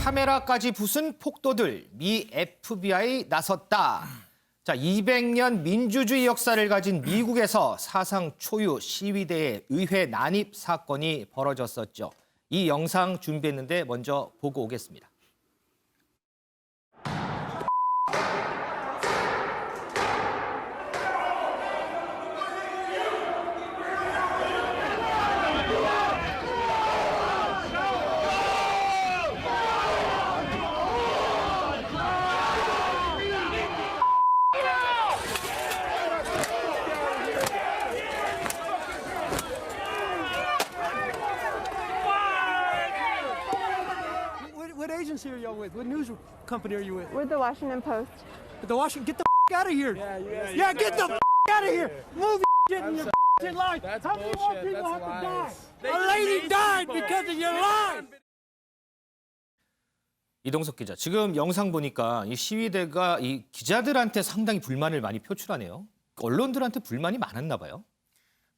카메라까지 부순 폭도들, 미 FBI 나섰다. 자, 200년 민주주의 역사를 가진 미국에서 사상 초유 시위대의 의회 난입 사건이 벌어졌었죠. 이 영상 준비했는데 먼저 보고 오겠습니다. What agency are y'all with? What news company are you with? We're the Washington Post. The Washington. Get the out of here. Yeah, get the out of here. Move your shit in your line. That's How many more bullshit. people That's have to lies. die? A lady died because of your lies. 이동석 기자, 지금 영상 보니까 이 시위대가 이 기자들한테 상당히 불만을 많이 표출하네요. 언론들한테 불만이 많았나 봐요.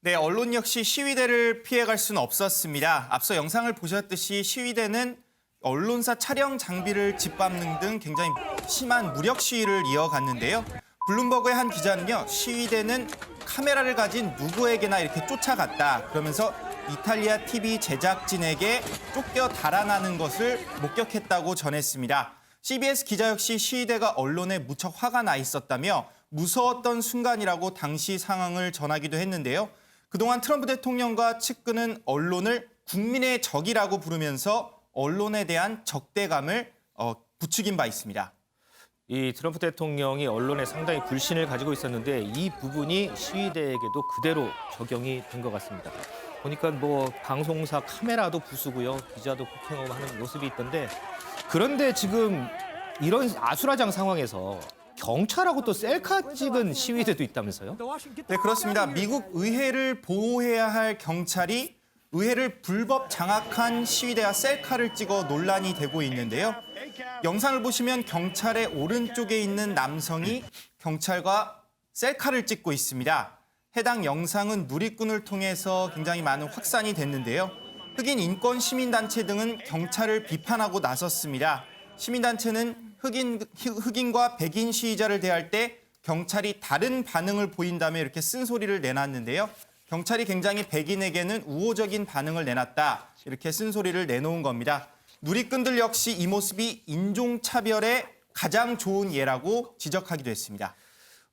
네, 언론 역시 시위대를 피해갈 수는 없었습니다. 앞서 영상을 보셨듯이 시위대는 언론사 촬영 장비를 짓밟는 등 굉장히 심한 무력 시위를 이어갔는데요. 블룸버그의 한 기자는요, 시위대는 카메라를 가진 누구에게나 이렇게 쫓아갔다. 그러면서 이탈리아 TV 제작진에게 쫓겨 달아나는 것을 목격했다고 전했습니다. CBS 기자 역시 시위대가 언론에 무척 화가 나 있었다며 무서웠던 순간이라고 당시 상황을 전하기도 했는데요. 그동안 트럼프 대통령과 측근은 언론을 국민의 적이라고 부르면서 언론에 대한 적대감을 부추긴 바 있습니다. 이 트럼프 대통령이 언론에 상당히 불신을 가지고 있었는데 이 부분이 시위대에게도 그대로 적용이 된 것 같습니다. 보니까 뭐 방송사 카메라도 부수고요, 기자도 폭행하는 모습이 있던데, 그런데 지금 이런 아수라장 상황에서 경찰하고 또 셀카 찍은 시위대도 있다면서요? 네, 그렇습니다. 미국 의회를 보호해야 할 경찰이 의회를 불법 장악한 시위대와 셀카를 찍어 논란이 되고 있는데요. 영상을 보시면 경찰의 오른쪽에 있는 남성이 경찰과 셀카를 찍고 있습니다. 해당 영상은 누리꾼을 통해서 굉장히 많은 확산이 됐는데요. 흑인 인권 시민단체 등은 경찰을 비판하고 나섰습니다. 시민단체는 흑인과 백인 시위자를 대할 때 경찰이 다른 반응을 보인다며 이렇게 쓴소리를 내놨는데요. 경찰이 굉장히 백인에게는 우호적인 반응을 내놨다, 이렇게 쓴소리를 내놓은 겁니다. 누리꾼들 역시 이 모습이 인종차별의 가장 좋은 예라고 지적하기도 했습니다.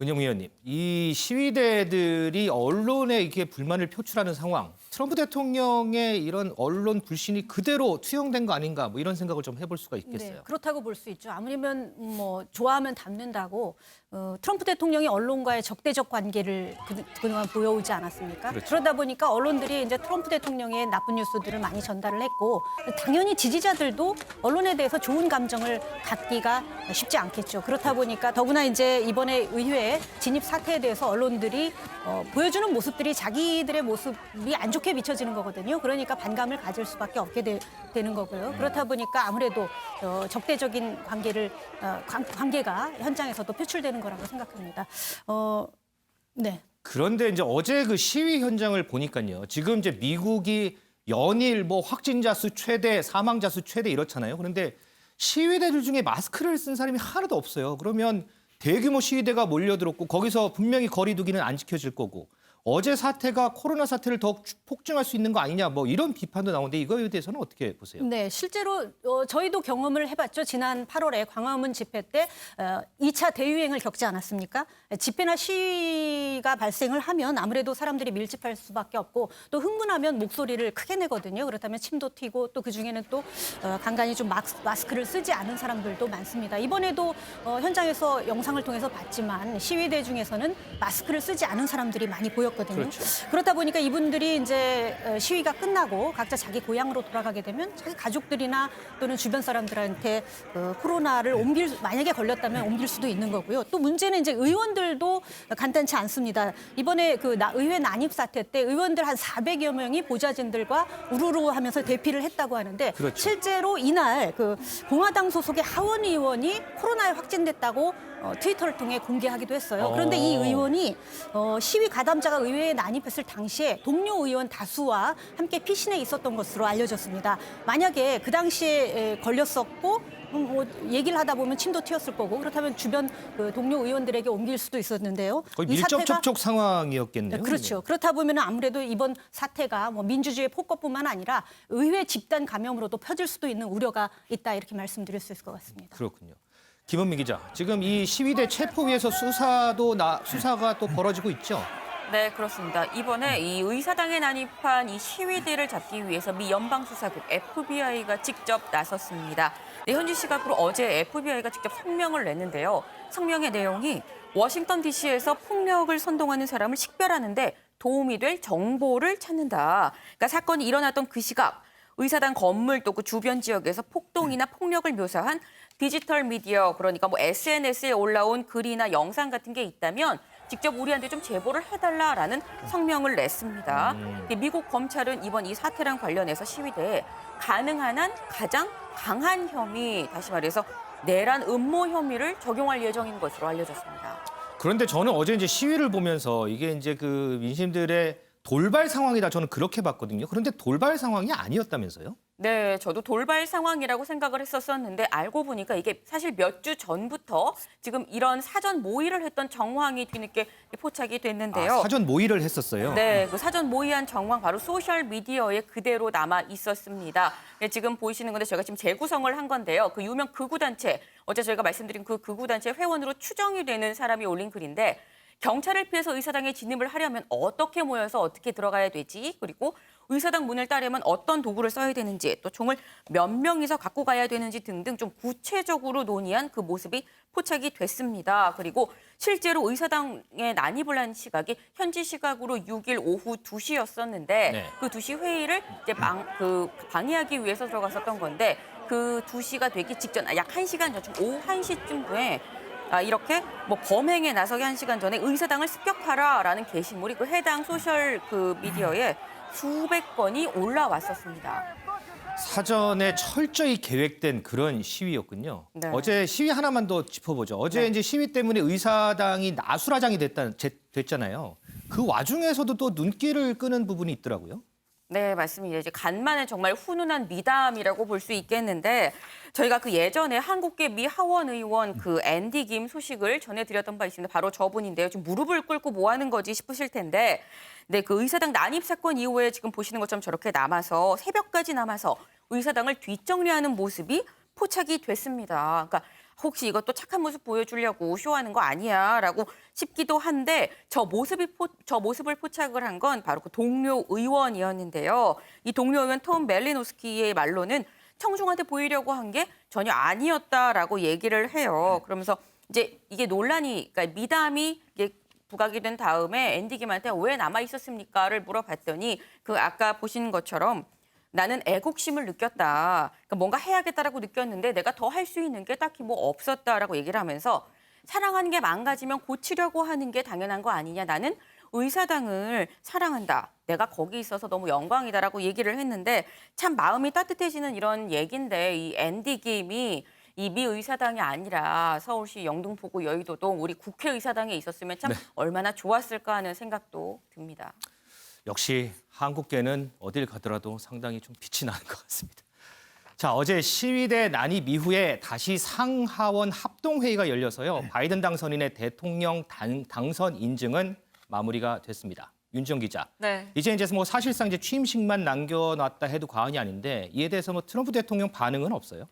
은영 위원님, 이 시위대들이 언론에 이렇게 불만을 표출하는 상황, 트럼프 대통령의 이런 언론 불신이 그대로 투영된 거 아닌가, 뭐 이런 생각을 좀 해볼 수가 있겠어요. 네, 그렇다고 볼 수 있죠. 아무리면 뭐 좋아하면 닮는다고 트럼프 대통령이 언론과의 적대적 관계를 그동안 보여오지 않았습니까? 그렇죠. 그러다 보니까 언론들이 이제 트럼프 대통령의 나쁜 뉴스들을 많이 전달을 했고, 당연히 지지자들도 언론에 대해서 좋은 감정을 갖기가 쉽지 않겠죠. 그렇다 보니까 더구나 이제 이번에 의회 진입 사태에 대해서 언론들이 보여주는 모습들이 자기들의 모습이 안 좋게 비춰지는 거거든요. 그러니까 반감을 가질 수밖에 없게 되는 거고요. 그렇다 보니까 아무래도 적대적인 관계가 현장에서도 표출되는 거라고 생각합니다. 네. 그런데 이제 어제 그 시위 현장을 보니까요. 지금 이제 미국이 연일 뭐 확진자 수 최대, 사망자 수 최대 이렇잖아요. 그런데 시위대들 중에 마스크를 쓴 사람이 하나도 없어요. 그러면 대규모 시위대가 몰려들었고 거기서 분명히 거리 두기는 안 지켜질 거고, 어제 사태가 코로나 사태를 더욱 폭증할 수 있는 거 아니냐, 뭐 이런 비판도 나오는데 이거에 대해서는 어떻게 보세요? 네, 실제로 저희도 경험을 해봤죠. 지난 8월에 광화문 집회 때 2차 대유행을 겪지 않았습니까? 집회나 시위가 발생을 하면 아무래도 사람들이 밀집할 수밖에 없고, 또 흥분하면 목소리를 크게 내거든요. 그렇다면 침도 튀고, 또 그중에는 또 간간히 좀 마스크를 쓰지 않은 사람들도 많습니다. 이번에도 현장에서 영상을 통해서 봤지만 시위대 중에서는 마스크를 쓰지 않은 사람들이 많이 보였거든요. 그렇죠. 그렇다 보니까 이분들이 이제 시위가 끝나고 각자 자기 고향으로 돌아가게 되면 자기 가족들이나 또는 주변 사람들한테 코로나를 만약에 걸렸다면 옮길 수도 있는 거고요. 또 문제는 이제 의원들도 간단치 않습니다. 이번에 의회 난입 사태 때 의원들 한 400여 명이 보좌진들과 우르르 하면서 대피를 했다고 하는데, 그렇죠. 실제로 이날 공화당 소속의 하원 의원이 코로나에 확진됐다고 트위터를 통해 공개하기도 했어요. 그런데 이 의원이 시위 가담자가 의회에 난입했을 당시에 동료 의원 다수와 함께 피신해 있었던 것으로 알려졌습니다. 만약에 그 당시에 걸렸었고 뭐 얘기를 하다 보면 침도 튀었을 거고 그렇다면 주변 그 동료 의원들에게 옮길 수도 있었는데요. 거의 이 밀접 사태가- 접촉 상황이었겠네요. 그렇죠. 그렇다 보면 아무래도 이번 사태가 뭐 민주주의 폭거뿐만 아니라 의회 집단 감염으로도 펴질 수도 있는 우려가 있다 이렇게 말씀드릴 수 있을 것 같습니다. 그렇군요. 김은미 기자, 지금 이 시위대 체포위에서 수사가 또 벌어지고 있죠. 네, 그렇습니다. 이번에 이 의사당에 난입한 이 시위대를 잡기 위해서 미 연방수사국 FBI가 직접 나섰습니다. 네, 현지 시각으로 어제 FBI가 직접 성명을 냈는데요. 성명의 내용이 워싱턴 DC에서 폭력을 선동하는 사람을 식별하는데 도움이 될 정보를 찾는다. 그러니까 사건이 일어났던 그 시각 의사당 건물 또 그 주변 지역에서 폭동이나 폭력을 묘사한 디지털 미디어, 그러니까 뭐 SNS에 올라온 글이나 영상 같은 게 있다면 직접 우리한테 좀 제보를 해달라라는 성명을 냈습니다. 미국 검찰은 이번 이 사태랑 관련해서 시위대에 가능한 한 가장 강한 혐의, 다시 말해서 내란 음모 혐의를 적용할 예정인 것으로 알려졌습니다. 그런데 저는 어제 이제 시위를 보면서 이게 이제 그 민심들의 돌발 상황이다 저는 그렇게 봤거든요. 그런데 돌발 상황이 아니었다면서요? 네, 저도 돌발 상황이라고 생각을 했었는데 알고 보니까 이게 사실 몇 주 전부터 지금 이런 사전 모의를 했던 정황이 뒤늦게 포착이 됐는데요. 사전 모의를 했었어요. 네, 그 사전 모의한 정황 바로 소셜 미디어에 그대로 남아 있었습니다. 네, 지금 보이시는 건데 저희가 지금 재구성을 한 건데요. 그 유명 극우단체, 어제 저희가 말씀드린 그 극우단체 회원으로 추정이 되는 사람이 올린 글인데 경찰을 피해서 의사당에 진입을 하려면 어떻게 모여서 어떻게 들어가야 되지? 그리고 의사당 문을 따려면 어떤 도구를 써야 되는지, 또 총을 몇 명이서 갖고 가야 되는지 등등 좀 구체적으로 논의한 그 모습이 포착이 됐습니다. 그리고 실제로 의사당에 난입을 한 시각이 현지 시각으로 6일 오후 2시였었는데 네. 그 2시 회의를 이제 방해하기 위해서 들어갔었던 건데 그 2시가 되기 직전, 약 1시간 전쯤 오후 1시쯤에 이렇게 뭐 범행에 나서기 1시간 전에 의사당을 습격하라라는 게시물이 그 해당 소셜 그 미디어에 수백 건이 올라왔었습니다. 사전에 철저히 계획된 그런 시위였군요. 네. 어제 시위 하나만 더 짚어보죠. 어제 네. 이제 시위 때문에 의사당이 나수라장이 됐잖아요. 그 와중에서도 또 눈길을 끄는 부분이 있더라고요. 네, 맞습니다. 이제 간만에 정말 훈훈한 미담이라고 볼 수 있겠는데 저희가 그 예전에 한국계 미 하원 의원 그 앤디 김 소식을 전해드렸던 바 있습니다. 바로 저분인데요. 지금 무릎을 꿇고 뭐 하는 거지 싶으실 텐데 네, 그 의사당 난입 사건 이후에 지금 보시는 것처럼 저렇게 남아서 새벽까지 남아서 의사당을 뒷정리하는 모습이 포착이 됐습니다. 그러니까 혹시 이것도 착한 모습 보여주려고 쇼하는 거 아니야 라고 싶기도 한데 저 모습을 포착을 한 건 바로 그 동료 의원이었는데요. 이 동료 의원 톰 멜리노스키의 말로는 청중한테 보이려고 한 게 전혀 아니었다라고 얘기를 해요. 그러면서 이제 이게 논란이, 그러니까 미담이 이게 부각이 된 다음에 앤디 김한테 왜 남아 있었습니까를 물어봤더니 그 아까 보신 것처럼 나는 애국심을 느꼈다. 그러니까 뭔가 해야겠다라고 느꼈는데 내가 더 할 수 있는 게 딱히 뭐 없었다라고 얘기를 하면서 사랑하는 게 망가지면 고치려고 하는 게 당연한 거 아니냐. 나는 의사당을 사랑한다. 내가 거기 있어서 너무 영광이다라고 얘기를 했는데 참 마음이 따뜻해지는 이런 얘기인데 이 앤디 김이 이 미 의사당이 아니라 서울시 영등포구 여의도동 우리 국회의사당에 있었으면 참 얼마나 좋았을까 하는 생각도 듭니다. 역시 한국계는 어딜 가더라도 상당히 좀 빛이 나는 것 같습니다. 자, 어제 시위대 난입 이후에 다시 상하원 합동회의가 열려서요. 바이든 당선인의 대통령 당선 인증은 마무리가 됐습니다. 윤지영 기자. 네. 이제 뭐 사실상 이제 취임식만 남겨놨다 해도 과언이 아닌데 이에 대해서 뭐 트럼프 대통령 반응은 없어요?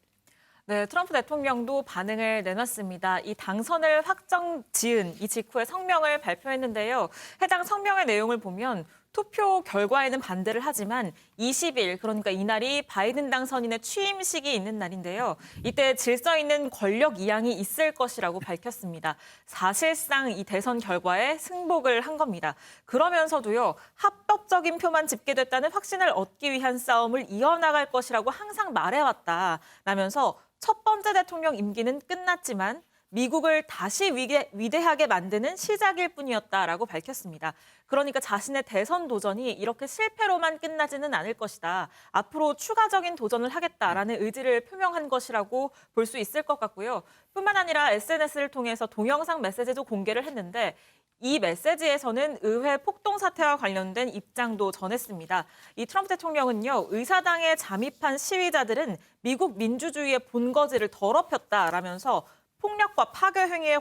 네, 트럼프 대통령도 반응을 내놨습니다. 이 당선을 확정 지은 이 직후에 성명을 발표했는데요. 해당 성명의 내용을 보면 투표 결과에는 반대를 하지만 20일, 그러니까 이날이 바이든 당선인의 취임식이 있는 날인데요. 이때 질서 있는 권력 이양이 있을 것이라고 밝혔습니다. 사실상 이 대선 결과에 승복을 한 겁니다. 그러면서도요, 합법적인 표만 집계됐다는 확신을 얻기 위한 싸움을 이어나갈 것이라고 항상 말해왔다라면서 첫 번째 대통령 임기는 끝났지만 미국을 다시 위대하게 만드는 시작일 뿐이었다라고 밝혔습니다. 그러니까 자신의 대선 도전이 이렇게 실패로만 끝나지는 않을 것이다. 앞으로 추가적인 도전을 하겠다라는 의지를 표명한 것이라고 볼 수 있을 것 같고요. 뿐만 아니라 SNS를 통해서 동영상 메시지도 공개를 했는데 이 메시지에서는 의회 폭동 사태와 관련된 입장도 전했습니다. 이 트럼프 대통령은요, 의사당에 잠입한 시위자들은 미국 민주주의의 본거지를 더럽혔다라면서 폭력과 파괴 행위에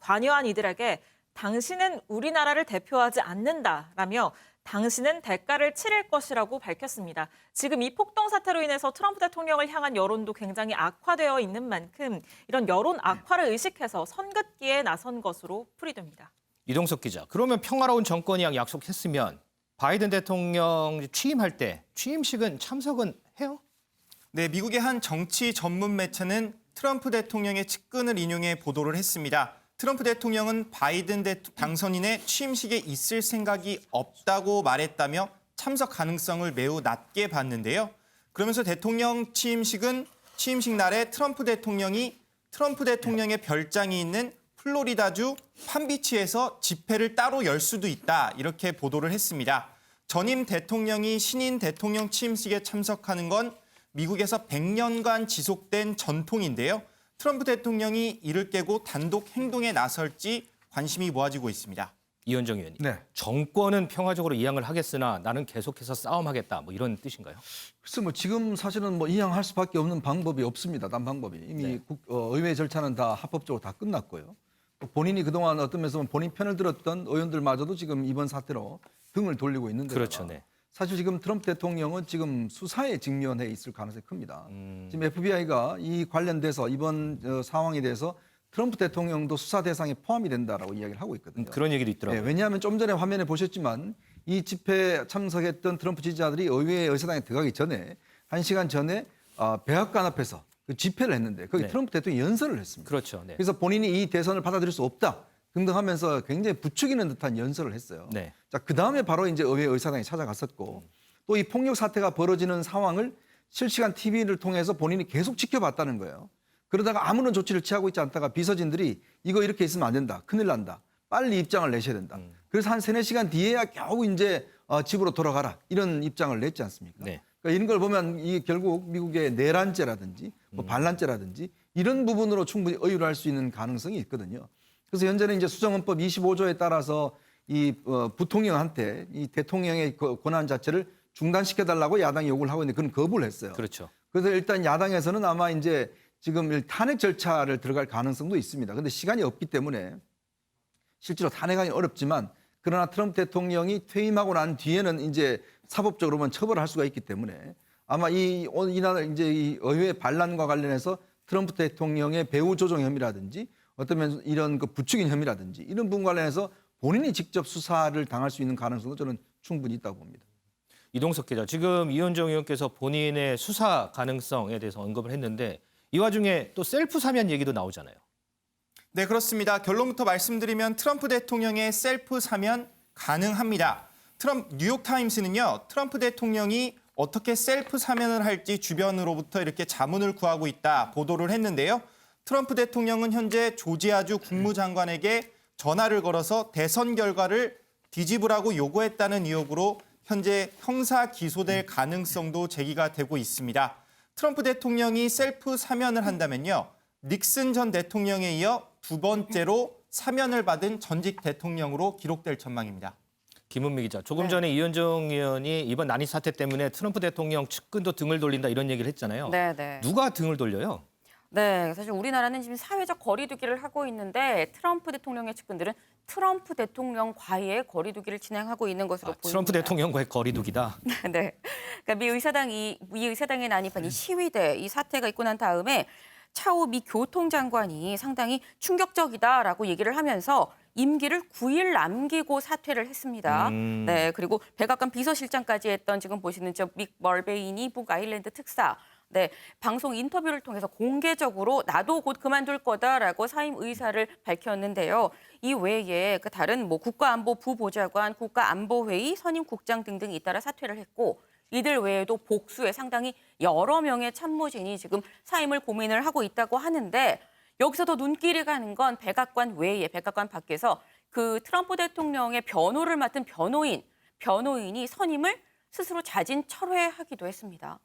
관여한 이들에게 당신은 우리나라를 대표하지 않는다라며 당신은 대가를 치를 것이라고 밝혔습니다. 지금 이 폭동 사태로 인해서 트럼프 대통령을 향한 여론도 굉장히 악화되어 있는 만큼 이런 여론 악화를 의식해서 선긋기에 나선 것으로 풀이됩니다. 이동석 기자, 그러면 평화로운 정권이랑 약속했으면 바이든 대통령 취임할 때 취임식은 참석은 해요? 네, 미국의 한 정치 전문 매체는 트럼프 대통령의 측근을 인용해 보도를 했습니다. 트럼프 대통령은 바이든 당선인의 취임식에 있을 생각이 없다고 말했다며 참석 가능성을 매우 낮게 봤는데요. 그러면서 대통령 취임식은 취임식 날에 트럼프 대통령의 별장이 있는 플로리다주 팜비치에서 집회를 따로 열 수도 있다, 이렇게 보도를 했습니다. 전임 대통령이 신인 대통령 취임식에 참석하는 건 미국에서 100년간 지속된 전통인데요. 트럼프 대통령이 이를 깨고 단독 행동에 나설지 관심이 모아지고 있습니다. 이현정 의원님, 네. 정권은 평화적으로 이양을 하겠으나 나는 계속해서 싸움하겠다, 뭐 이런 뜻인가요? 글쎄 뭐 지금 사실은 뭐 이양할 수밖에 없는 방법이 없습니다. 단 방법이 이미 의회 절차는 다 합법적으로 다 끝났고요. 본인이 그동안 어떤 면에서 본인 편을 들었던 의원들마저도 지금 이번 사태로 등을 돌리고 있는데 그렇죠, 네. 사실 지금 트럼프 대통령은 지금 수사에 직면해 있을 가능성이 큽니다. 지금 FBI가 이 관련돼서 이번 상황에 대해서 트럼프 대통령도 수사 대상에 포함이 된다라고 이야기를 하고 있거든요. 그런 얘기도 있더라고요. 네, 왜냐하면 좀 전에 화면에 보셨지만 이 집회에 참석했던 트럼프 지지자들이 의회 의사당에 들어가기 전에 1시간 전에 백악관 앞에서 그 집회를 했는데 거기 네. 트럼프 대통령이 연설을 했습니다. 그렇죠. 네. 그래서 본인이 이 대선을 받아들일 수 없다 등등하면서 굉장히 부추기는 듯한 연설을 했어요. 네. 자, 그 다음에 바로 이제 의회 의사당에 찾아갔었고 또 이 폭력 사태가 벌어지는 상황을 실시간 TV를 통해서 본인이 계속 지켜봤다는 거예요. 그러다가 아무런 조치를 취하고 있지 않다가 비서진들이 이거 이렇게 있으면 안 된다. 큰일 난다. 빨리 입장을 내셔야 된다. 그래서 한 3-4시간 뒤에야 겨우 이제 집으로 돌아가라. 이런 입장을 냈지 않습니까? 네. 그러니까 이런 걸 보면 이 결국 미국의 내란죄라든지 뭐 반란죄라든지 이런 부분으로 충분히 의유를 할 수 있는 가능성이 있거든요. 그래서 현재는 이제 수정헌법 25조에 따라서 이 부통령한테 이 대통령의 권한 자체를 중단시켜달라고 야당이 요구를 하고 있는데 그건 거부를 했어요. 그렇죠. 그래서 일단 야당에서는 아마 이제 지금 탄핵 절차를 들어갈 가능성도 있습니다. 그런데 시간이 없기 때문에 실제로 탄핵하기 어렵지만 그러나 트럼프 대통령이 퇴임하고 난 뒤에는 이제 사법적으로만 처벌을 할 수가 있기 때문에 아마 이날 이제 이 의회 반란과 관련해서 트럼프 대통령의 배후 조종 혐의라든지 어쩌면 이런 그 부추긴 혐의라든지 이런 부분 관련해서 본인이 직접 수사를 당할 수 있는 가능성도 저는 충분히 있다고 봅니다. 이동석 기자, 지금 이현정 의원께서 본인의 수사 가능성에 대해서 언급을 했는데 이 와중에 또 셀프 사면 얘기도 나오잖아요. 네, 그렇습니다. 결론부터 말씀드리면 트럼프 대통령의 셀프 사면 가능합니다. 뉴욕타임스는요, 트럼프 대통령이 어떻게 셀프 사면을 할지 주변으로부터 이렇게 자문을 구하고 있다 보도를 했는데요. 트럼프 대통령은 현재 조지아주 국무장관에게 전화를 걸어서 대선 결과를 뒤집으라고 요구했다는 의혹으로 현재 형사 기소될 가능성도 제기가 되고 있습니다. 트럼프 대통령이 셀프 사면을 한다면요, 닉슨 전 대통령에 이어 두 번째로 사면을 받은 전직 대통령으로 기록될 전망입니다. 김은미 기자, 조금 전에 이현정 의원이 이번 난입 사태 때문에 트럼프 대통령 측근도 등을 돌린다 이런 얘기를 했잖아요. 네. 누가 등을 돌려요? 네, 사실 우리나라는 지금 사회적 거리두기를 하고 있는데 트럼프 대통령의 측근들은 트럼프 대통령과의 거리두기를 진행하고 있는 것으로 보입니다. 트럼프 대통령과의 거리두기다. 네, 그러니까 미 의사당에 난입한 이 시위대 이 사태가 있고 난 다음에 차오 미 교통장관이 상당히 충격적이다라고 얘기를 하면서 임기를 9일 남기고 사퇴를 했습니다. 네, 그리고 백악관 비서실장까지 했던 지금 보시는 저 믹 멀베인이 북 아일랜드 특사. 네, 방송 인터뷰를 통해서 공개적으로 나도 곧 그만둘 거다라고 사임 의사를 밝혔는데요. 이 외에 그 다른 뭐 국가안보 부보좌관, 국가안보회의, 선임국장 등등이 잇따라 사퇴를 했고 이들 외에도 복수에 상당히 여러 명의 참모진이 지금 사임을 고민을 하고 있다고 하는데 여기서 더 눈길이 가는 건 백악관 외에 백악관 밖에서 그 트럼프 대통령의 변호를 맡은 변호인이 선임을 스스로 자진 철회하기도 했습니다.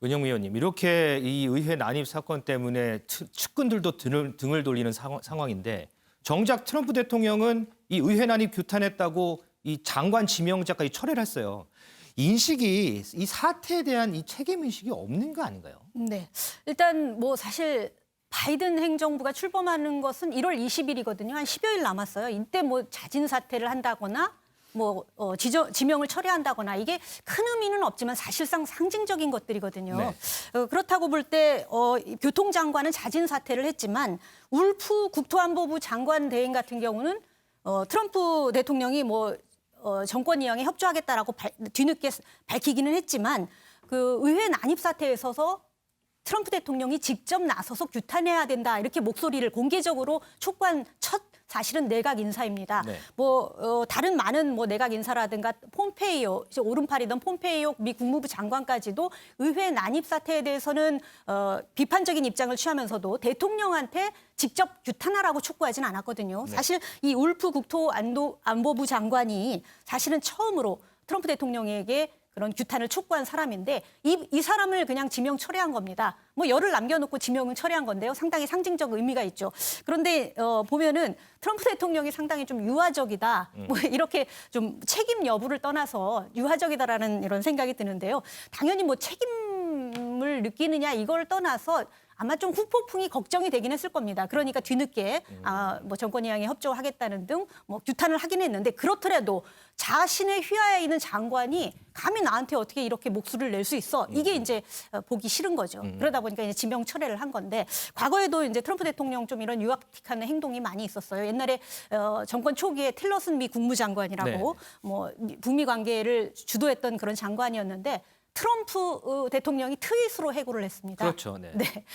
은영미 의원님, 이렇게 이 의회 난입 사건 때문에 측근들도 등을 돌리는 상황인데 정작 트럼프 대통령은 이 의회 난입 규탄했다고 이 장관 지명자까지 철회를 했어요. 인식이 이 사태에 대한 이 책임 인식이 없는 거 아닌가요? 네. 일단 뭐 사실 바이든 행정부가 출범하는 것은 1월 20일이거든요. 한 10여일 남았어요. 이때 뭐 자진 사퇴를 한다거나 뭐 지명을 철회한다거나 이게 큰 의미는 없지만 사실상 상징적인 것들이거든요. 네. 그렇다고 볼 때 교통장관은 자진 사퇴를 했지만 울프 국토안보부 장관 대행 같은 경우는 트럼프 대통령이 정권 이양에 협조하겠다라고 뒤늦게 밝히기는 했지만 그 의회 난입 사태에 있어서 트럼프 대통령이 직접 나서서 규탄해야 된다 이렇게 목소리를 공개적으로 촉구한 첫 사실은 내각 인사입니다. 네. 다른 많은 내각 인사라든가 폼페이오, 이제 오른팔이던 폼페이오 미 국무부 장관까지도 의회 난입 사태에 대해서는 비판적인 입장을 취하면서도 대통령한테 직접 규탄하라고 촉구하지는 않았거든요. 네. 사실 이 울프 국토안보부 장관이 사실은 처음으로 트럼프 대통령에게 그런 규탄을 촉구한 사람인데 이 사람을 그냥 지명 철회한 겁니다. 열을 남겨놓고 지명은 철회한 건데요. 상당히 상징적 의미가 있죠. 그런데 보면은 트럼프 대통령이 상당히 좀 유화적이다. 이렇게 좀 책임 여부를 떠나서 유화적이다라는 이런 생각이 드는데요. 당연히 책임을 느끼느냐 이걸 떠나서 아마 좀 후폭풍이 걱정이 되긴 했을 겁니다. 그러니까 뒤늦게 정권 이양에 협조하겠다는 등 규탄을 하긴 했는데 그렇더라도 자신의 휘하에 있는 장관이 감히 나한테 어떻게 이렇게 목소리를 낼 수 있어? 이게 이제 보기 싫은 거죠. 그러다 보니까 이제 지명 철회를 한 건데 과거에도 이제 트럼프 대통령 좀 이런 유학틱한 행동이 많이 있었어요. 옛날에 정권 초기에 틸러슨 미 국무장관이라고 북미 관계를 주도했던 그런 장관이었는데 트럼프 대통령이 트윗으로 해고를 했습니다. 그렇죠. 네.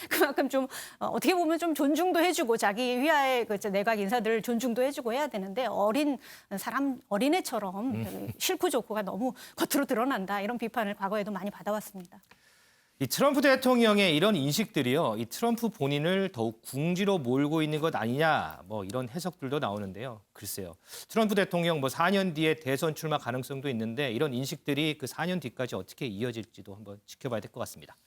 그만큼 좀 어떻게 보면 좀 존중도 해주고 자기 휘하의 내각 인사들 존중도 해주고 해야 되는데 어린애처럼 싫고 좋고가 너무 겉으로 드러난다 이런 비판을 과거에도 많이 받아왔습니다. 이 트럼프 대통령의 이런 인식들이요, 이 트럼프 본인을 더욱 궁지로 몰고 있는 것 아니냐, 이런 해석들도 나오는데요. 글쎄요, 트럼프 대통령 4년 뒤에 대선 출마 가능성도 있는데 이런 인식들이 그 4년 뒤까지 어떻게 이어질지도 한번 지켜봐야 될 것 같습니다.